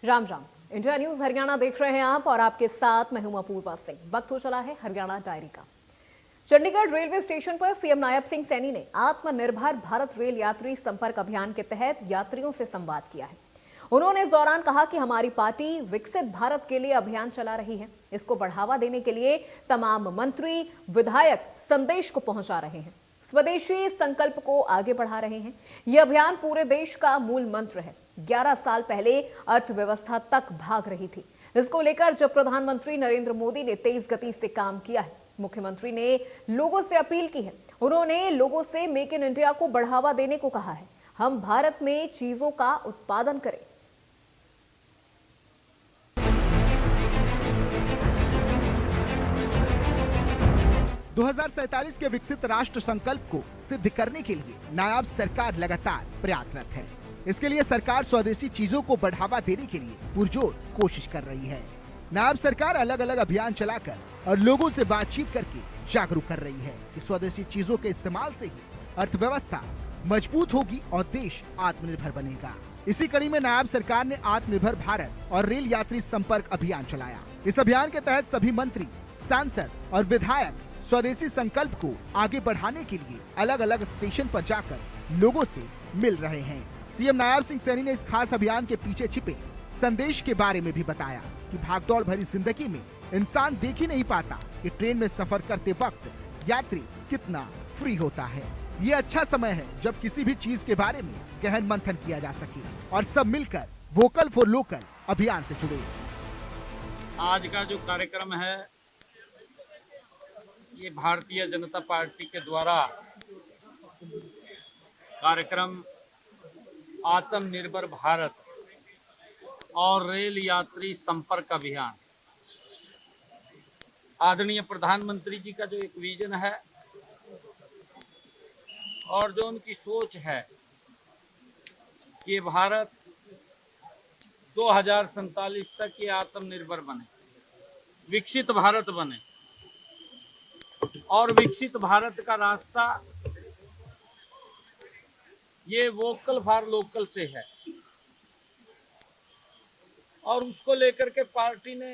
Ram Ram. India news Haryana देख रहे हैं आप और आपके साथ मैं हूं अपूर्वा सिंह। वक्त हो चला है हरियाणा डायरी का। चंडीगढ़ रेलवे स्टेशन पर सीएम नायब सिंह सैनी ने आत्मनिर्भर भारत रेल यात्री संपर्क अभियान के तहत यात्रियों से संवाद किया है। उन्होंने इस दौरान कहा कि हमारी पार्टी विकसित भारत के लिए अभियान चला रही है। इसको बढ़ावा देने के लिए तमाम मंत्री विधायक संदेश को पहुंचा रहे हैं, स्वदेशी संकल्प को आगे बढ़ा रहे हैं। यह अभियान पूरे देश का मूल मंत्र है। 11 साल पहले अर्थव्यवस्था तक भाग रही थी। इसको लेकर जब प्रधानमंत्री नरेंद्र मोदी ने तेज गति से काम किया है, मुख्यमंत्री ने लोगों से अपील की है। उन्होंने लोगों से मेक इन इंडिया को बढ़ावा देने को कहा है। हम भारत में चीजों का उत्पादन करें। 2047 के विकसित राष्ट्र संकल्प को सिद्ध करने के लिए नायब सरकार लगातार प्रयासरत है। इसके लिए सरकार स्वदेशी चीजों को बढ़ावा देने के लिए पुरजोर कोशिश कर रही है। नायब सरकार अलग अलग अभियान चलाकर और लोगों से बातचीत करके जागरूक कर रही है कि स्वदेशी चीजों के इस्तेमाल से ही अर्थव्यवस्था मजबूत होगी और देश आत्मनिर्भर बनेगा। इसी कड़ी में नायब सरकार ने आत्मनिर्भर भारत और रेल यात्री संपर्क अभियान चलाया। इस अभियान के तहत सभी मंत्री, सांसद और विधायक स्वदेशी संकल्प को आगे बढ़ाने के लिए अलग अलग स्टेशन पर जाकर लोगों से मिल रहे हैं। सीएम नायब सिंह सैनी ने इस खास अभियान के पीछे छिपे संदेश के बारे में भी बताया कि भागदौड़ भरी जिंदगी में इंसान देख ही नहीं पाता कि ट्रेन में सफर करते वक्त यात्री कितना फ्री होता है। ये अच्छा समय है जब किसी भी चीज के बारे में गहन मंथन किया जा सके और सब मिलकर वोकल फॉर लोकल अभियान से जुड़े। आज का जो कार्यक्रम है ये भारतीय जनता पार्टी के द्वारा कार्यक्रम आत्मनिर्भर भारत और रेल यात्री संपर्क अभियान, आदरणीय प्रधानमंत्री जी का जो एक विजन है और जो उनकी सोच है कि भारत 2047 तक ये आत्मनिर्भर बने, विकसित भारत बने। और विकसित भारत का रास्ता ये वोकल फॉर लोकल से है और उसको लेकर के पार्टी ने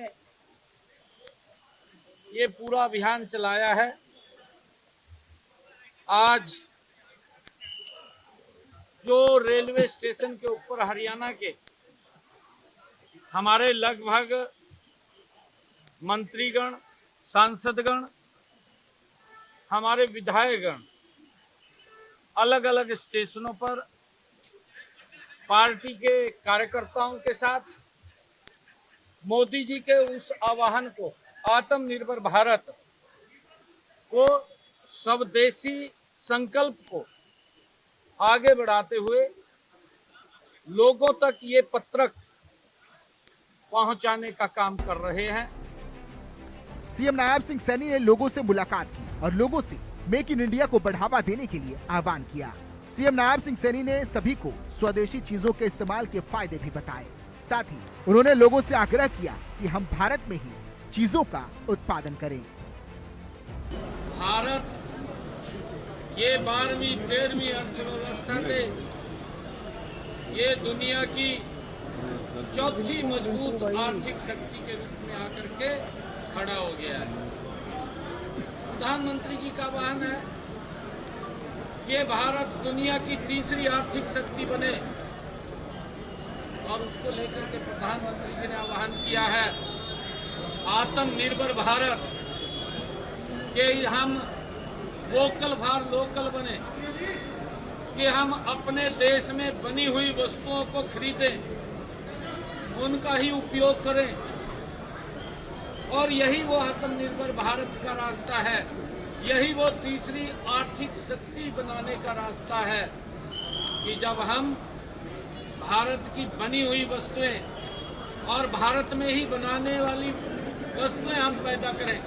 ये पूरा अभियान चलाया है। आज जो रेलवे स्टेशन के ऊपर हरियाणा के हमारे लगभग मंत्रीगण, सांसदगण, हमारे विधायकगण अलग अलग स्टेशनों पर पार्टी के कार्यकर्ताओं के साथ मोदी जी के उस आह्वान को, आत्मनिर्भर भारत को, स्वदेशी संकल्प को आगे बढ़ाते हुए लोगों तक ये पत्रक पहुंचाने का काम कर रहे हैं। सीएम नायब सिंह सैनी ने लोगों से मुलाकात की और लोगों से मेक इन इंडिया को बढ़ावा देने के लिए आह्वान किया। सीएम नायब सिंह सैनी ने सभी को स्वदेशी चीजों के इस्तेमाल के फायदे भी बताए। साथ ही उन्होंने लोगों से आग्रह किया कि हम भारत में ही चीजों का उत्पादन करें। भारत ये 12वीं 13वीं अर्थव्यवस्था थे, ये दुनिया की चौथी मजबूत आर्थिक शक्ति के रूप में आकर के खड़ा हो गया है। प्रधानमंत्री जी का आह्वान है कि भारत दुनिया की तीसरी आर्थिक शक्ति बने और उसको लेकर के प्रधानमंत्री जी ने आह्वान किया है आत्मनिर्भर भारत कि हम वोकल फॉर लोकल बने, कि हम अपने देश में बनी हुई वस्तुओं को खरीदें, उनका ही उपयोग करें और यही वो आत्मनिर्भर भारत का रास्ता है। यही वो तीसरी आर्थिक शक्ति बनाने का रास्ता है कि जब हम भारत की बनी हुई वस्तुएं और भारत में ही बनाने वाली वस्तुएं हम पैदा करें,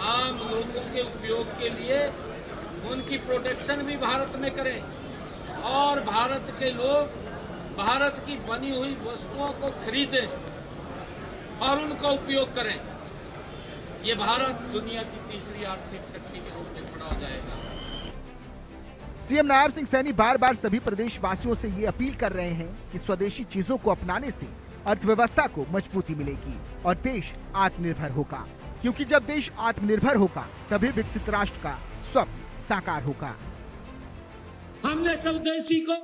आम लोगों के उपयोग के लिए उनकी प्रोडक्शन भी भारत में करें और भारत के लोग भारत की बनी हुई वस्तुओं को खरीदें और उनका उपयोग करें। ये भारत दुनिया की तीसरी आर्थिक शक्ति के रूप में खड़ा हो जाएगा। सीएम नायब सिंह सैनी बार बार सभी प्रदेशवासियों से ये अपील कर रहे हैं कि स्वदेशी चीजों को अपनाने से अर्थव्यवस्था को मजबूती मिलेगी और देश आत्मनिर्भर होगा, क्योंकि जब देश आत्मनिर्भर होगा तभी विकसित राष्ट्र का स्वप्न साकार होगा। हमने स्वदेशी को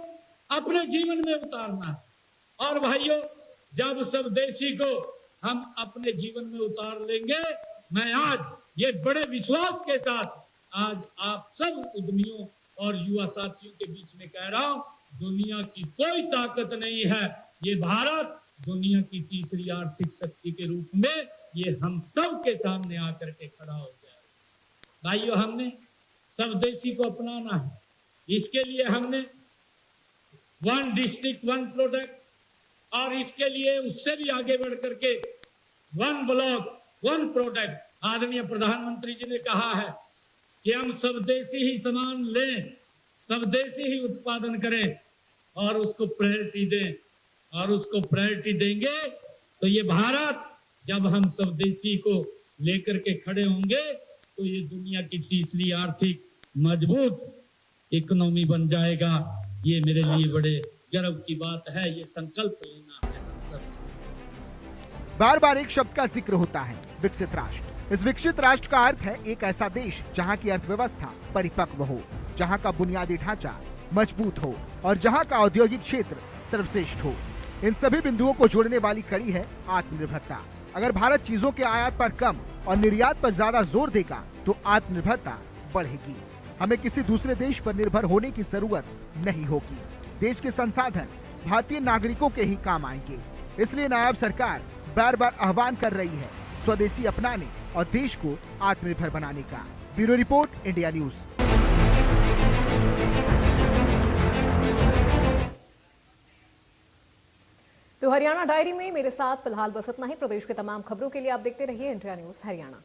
अपने जीवन में उतारना है और भाइयों, जब स्वदेशी को हम अपने जीवन में उतार लेंगे, मैं आज ये बड़े विश्वास के साथ आज आप सब उद्यमियों और युवा साथियों के बीच में कह रहा हूं, दुनिया की कोई ताकत नहीं है, ये भारत दुनिया की तीसरी आर्थिक शक्ति के रूप में ये हम सब के सामने आकर के खड़ा हो जाए। भाइयों, हमने स्वदेशी को अपनाना है। इसके लिए हमने वन डिस्ट्रिक्ट वन प्रोडक्ट और इसके लिए उससे भी आगे बढ़ करके वन ब्लॉक वन प्रोडक्ट आदरणीय प्रधानमंत्री जी ने कहा है कि हम स्वदेशी ही सामान लें, स्वदेशी ही उत्पादन करें और उसको प्रायोरिटी दें, और उसको प्रायोरिटी देंगे तो ये भारत, जब हम स्वदेशी को लेकर के खड़े होंगे तो ये दुनिया की तीसरी आर्थिक मजबूत इकोनॉमी बन जाएगा। ये मेरे लिए बड़े गर्व की बात है, ये संकल्प लेना है हम सब। बार बार एक शब्द का जिक्र होता है, विकसित राष्ट्र। इस विकसित राष्ट्र का अर्थ है एक ऐसा देश जहां की अर्थव्यवस्था परिपक्व हो, जहां का बुनियादी ढांचा मजबूत हो और जहां का औद्योगिक क्षेत्र सर्वश्रेष्ठ हो। इन सभी बिंदुओं को जोड़ने वाली कड़ी है आत्मनिर्भरता। अगर भारत चीजों के आयात पर कम और निर्यात पर ज्यादा जोर देगा तो आत्मनिर्भरता बढ़ेगी। हमें किसी दूसरे देश पर निर्भर होने की जरूरत नहीं होगी। देश के संसाधन भारतीय नागरिकों के ही काम आएंगे। इसलिए नायब सरकार बार बार आह्वान कर रही है स्वदेशी अपनाने और देश को आत्मनिर्भर बनाने का। Bureau report, India news. तो हरियाणा डायरी में मेरे साथ फिलहाल बस इतना ही। प्रदेश के तमाम खबरों के लिए आप देखते रहिए इंडिया न्यूज हरियाणा।